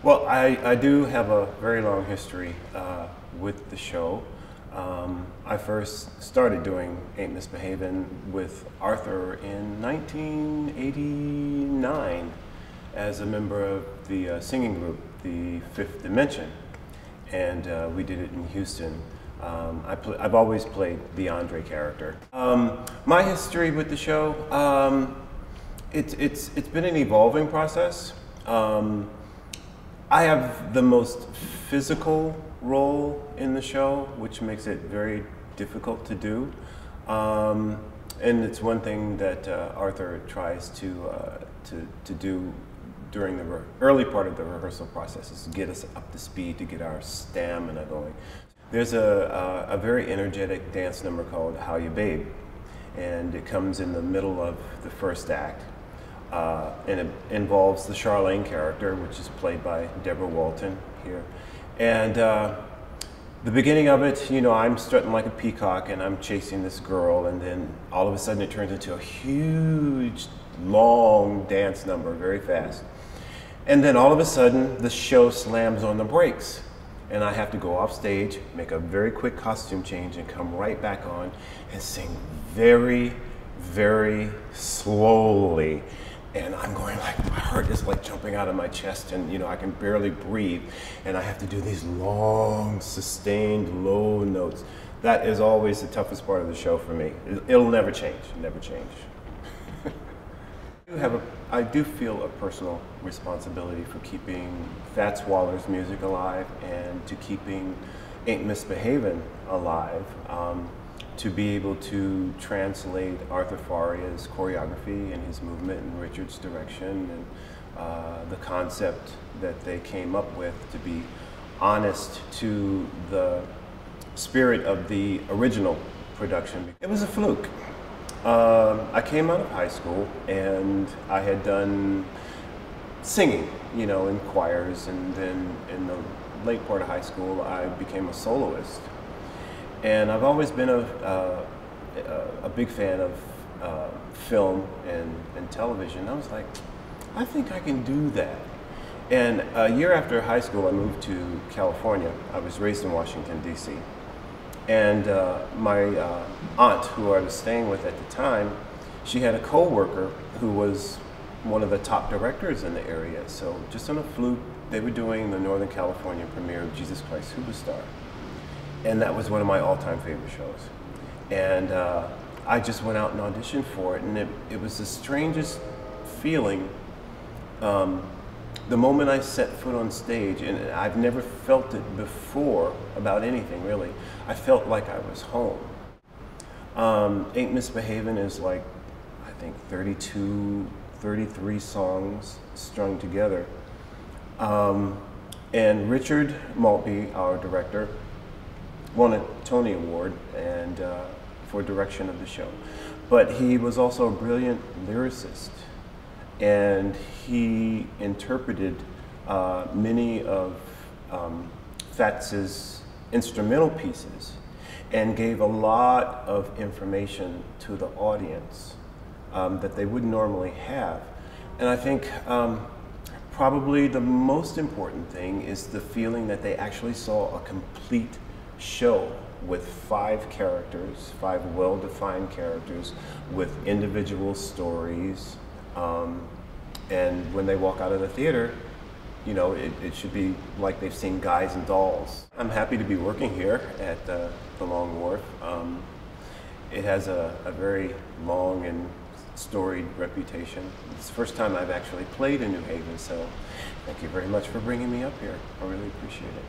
Well, I do have a very long history with the show. I first started doing Ain't Misbehavin' with Arthur in 1989 as a member of the singing group, the Fifth Dimension, and we did it in Houston. I've always played the Andre character. My history with the show, it's been an evolving process. I have the most physical role in the show, which makes it very difficult to do. And it's one thing that Arthur tries to do during the early part of the rehearsal process, is to get us up to speed, to get our stamina going. There's a very energetic dance number called How You Babe, and it comes in the middle of the first act. And it involves the Charlene character, which is played by Deborah Walton here. And the beginning of it, you know, I'm strutting like a peacock and I'm chasing this girl, and then all of a sudden it turns into a huge, long dance number, very fast. And then all of a sudden the show slams on the brakes, and I have to go off stage, make a very quick costume change, and come right back on and sing very, very slowly. And I'm going like, my heart is like jumping out of my chest, and you know, I can barely breathe. And I have to do these long, sustained, low notes. That is always the toughest part of the show for me. It'll never change, never change. I do feel a personal responsibility for keeping Fats Waller's music alive and to keeping Ain't Misbehavin' alive. To be able to translate Arthur Faria's choreography and his movement and Richard's direction and the concept that they came up with, to be honest to the spirit of the original production. It was a fluke. I came out of high school and I had done singing, you know, in choirs, and then in the late part of high school I became a soloist. And I've always been a big fan of film and television. I was like, I think I can do that. And a year after high school, I moved to California. I was raised in Washington, D.C. And my aunt, who I was staying with at the time, she had a co-worker who was one of the top directors in the area. So just on a fluke, they were doing the Northern California premiere of Jesus Christ Superstar. And that was one of my all-time favorite shows. And I just went out and auditioned for it, and it was the strangest feeling. The moment I set foot on stage, and I've never felt it before about anything really, I felt like I was home. Ain't Misbehavin' is like, I think 32, 33 songs strung together. And Richard Maltby, our director, won a Tony Award and for direction of the show. But he was also a brilliant lyricist, and he interpreted many of Fats's instrumental pieces and gave a lot of information to the audience that they wouldn't normally have. And I think probably the most important thing is the feeling that they actually saw a complete show with 5 characters, 5 well-defined characters with individual stories. And when they walk out of the theater, you know, it should be like they've seen Guys and Dolls. I'm happy to be working here at the Long Wharf. It has a very long and storied reputation. It's the first time I've actually played in New Haven, so thank you very much for bringing me up here. I really appreciate it.